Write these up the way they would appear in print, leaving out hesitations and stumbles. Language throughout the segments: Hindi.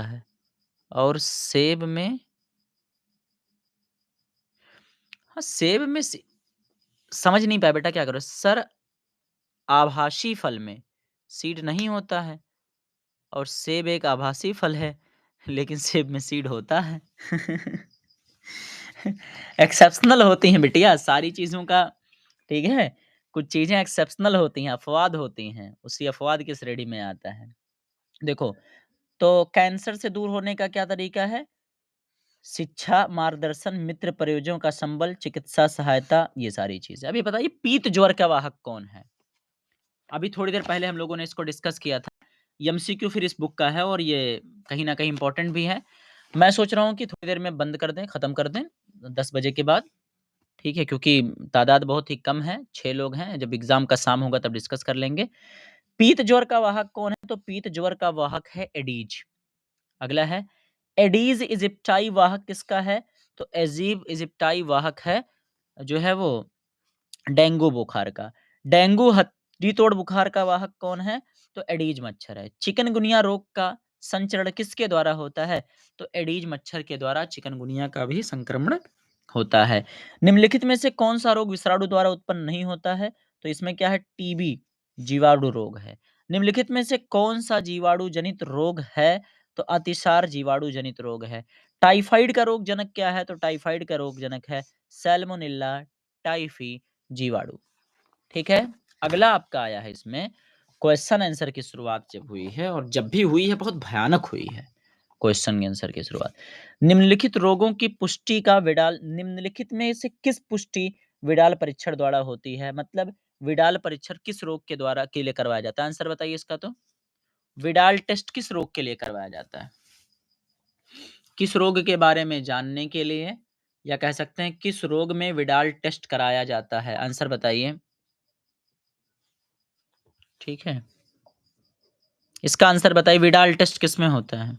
है और सेब में हाँ, सेब में समझ नहीं पाया बेटा क्या करो? सर आभासी फल में सीड नहीं होता है और सेब एक आभासी फल है, लेकिन सेब में सीड होता है। एक्सेप्शनल होती हैं बिटिया सारी चीज़ों का, ठीक है? कुछ चीज़ें एक्सेप्शनल होती हैं, अपवाद होती हैं, उसी अपवाद की श्रेणी में आता है। देखो, तो कैंसर से दूर होने का क्या तरीका है? शिक्षा, मार्गदर्शन, मित्र परियोजों का संबल, चिकित्सा सहायता, ये सारी चीज़ें। अभी बताइए पीत ज्वर का वाहक कौन है? अभी थोड़ी देर पहले हम लोगों ने इसको डिस्कस किया था। एमसीक्यू फिर इस बुक का है और ये कहीं न कहीं इम्पोर्टेंट भी है। मैं सोच रहा हूँ कि थोड़ी देर में बंद कर दें, खत्म कर दें 10 बजे के बाद, ठीक है? क्योंकि तादाद बहुत ही कम है, 6 लोग हैं, जब एग्ज़ाम का शाम होगा तब डिस्कस कर लेंगे। पीत ज्वर का वाहक कौन है? तो पीत ज्वर का वाहक है एडीज। अगला है एडीज इजिप्टाई वाहक किसका है? तो एजीव इजिप्टाई वाहक है, जो है वो डेंगू बुखार का। डेंगू हड्डी तोड़ बुखार का वाहक कौन है? तो एडीज मच्छर है। चिकनगुनिया रोग का संचरण किसके द्वारा होता है? तो एडीज मच्छर के द्वारा चिकनगुनिया का भी संक्रमण होता है। निम्नलिखित में से कौन सा रोग विषाणु द्वारा उत्पन्न नहीं होता है? तो इसमें क्या है? टीबी जीवाणु रोग है। निम्नलिखित में से कौन सा जीवाणु जनित रोग है? तो अतिसार जीवाणु जनित रोग है। टाइफाइड का रोग जनक क्या है? तो टाइफाइड का रोग जनक है सैल्मोनेला टाइफी जीवाणु। ठीक है? अगला आपका आया है इसमें क्वेश्चन आंसर की शुरुआत जब हुई है और जब भी हुई है बहुत भयानक हुई है। क्वेश्चन आंसर की शुरुआत। निम्नलिखित रोगों की पुष्टि का विडाल निम्नलिखित में से किस पुष्टि विडाल परीक्षण द्वारा होती है? मतलब विडाल परीक्षण किस रोग के द्वारा के लिए करवाया जाता है? आंसर बताइए इसका तो। विडाल टेस्ट किस रोग के लिए करवाया जाता है? किस रोग के बारे में जानने के लिए या कह सकते हैं किस रोग में विडाल टेस्ट कराया जाता है? आंसर बताइए। ठीक है। इसका आंसर बताइए विडाल टेस्ट किसमें होता है?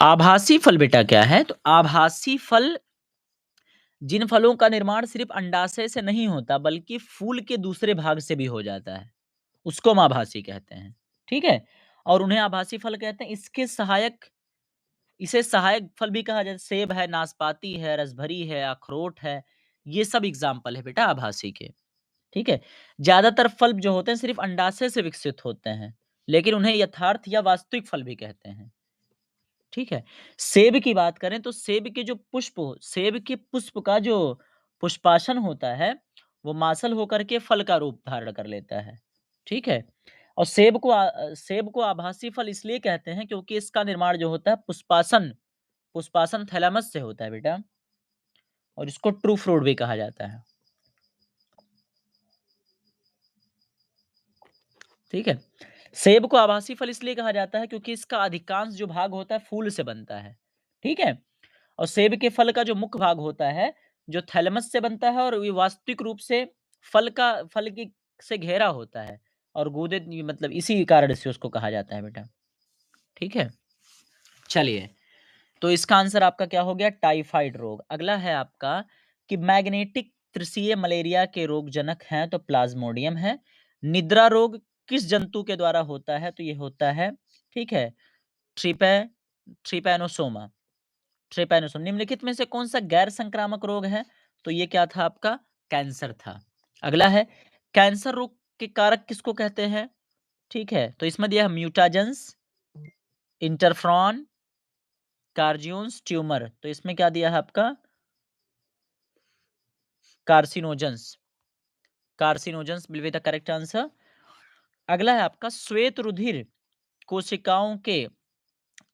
आभासी फल बेटा क्या है? तो आभासी फल जिन फलों का निर्माण सिर्फ अंडाशय से नहीं होता बल्कि फूल के दूसरे भाग से भी हो जाता है, उसको हम आभासी कहते हैं। ठीक है? और उन्हें आभासी फल कहते हैं। इसके सहायक इसे सहायक फल भी कहा जाता है। सेब है, नाशपाती है, रसभरी है, अखरोट है, ये सब एग्जाम्पल है बेटा आभासी के। ठीक है? ज़्यादातर फल जो होते हैं सिर्फ अंडाशय से विकसित होते हैं, लेकिन उन्हें यथार्थ या वास्तविक फल भी कहते हैं। ठीक है? सेब की बात करें तो सेब के पुष्प का जो पुष्पासन होता है, वो मासल होकर के फल का रूप धारण कर लेता है। ठीक है? और सेब को आभासी फल इसलिए कहते हैं क्योंकि इसका निर्माण जो होता है पुष्पासन थैलेमस से होता है बेटा और इसको ट्रू फ्रूट भी कहा जाता है। ठीक है? सेब को आभासी फल इसलिए कहा जाता है क्योंकि इसका अधिकांश जो भाग होता है फूल से बनता है। ठीक है? और सेब के फल का जो मुख्य भाग होता है, जो थैलेमस से बनता है और ये वास्तविक रूप से फल की से घेरा होता है और गूदे मतलब इसी कारण से उसको कहा जाता है बेटा। ठीक है? चलिए, तो इसका आंसर आपका क्या हो गया? टाइफाइड रोग। अगला है आपका कि मैग्नेटिक तृषीय मलेरिया के रोगजनक हैं तो प्लाज्मोडियम है। निद्रा रोग किस जंतु के द्वारा होता है? तो ये होता है, ठीक है, ट्रिपै ट्रिपैनोसोमा ट्रिपैनोसोम। निम्नलिखित में से कौन-सा गैर संक्रामक रोग है? तो ये क्या था आपका? कैंसर था। अगला है कैंसर रोग के कारक किसको कहते हैं? ठीक है, तो इसमें दिया है म्यूटाजेंस, इंटरफ्रॉन, कार्जियोन्स, ट्यूमर। तो इसमें क्या दिया है आपका? Carcinogens. Carcinogens will be the correct answer. अगला है आपका श्वेत रुधिर कोशिकाओं के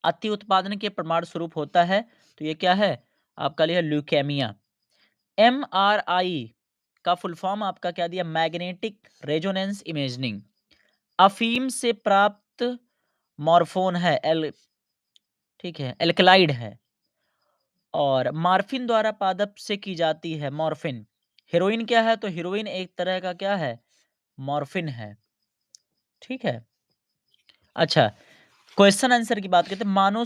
अति उत्पादन के प्रमाण स्वरूप होता है। तो ये क्या है? आपका लिया ल्यूकेमिया। एमआरआई का फुल फॉर्म आपका क्या दिया? Magnetic resonance imaging. अफीम से प्राप्त मॉर्फोन है ठीक है, एल्कलाइड है और मार्फिन द्वारा पादप से की जाती है मॉर्फिन। हेरोइन क्या है? तो हेरोइन एक तरह का क्या है? मॉर्फिन है। ठीक है? अच्छा, क्वेश्चन आंसर की बात करते हैं, मानो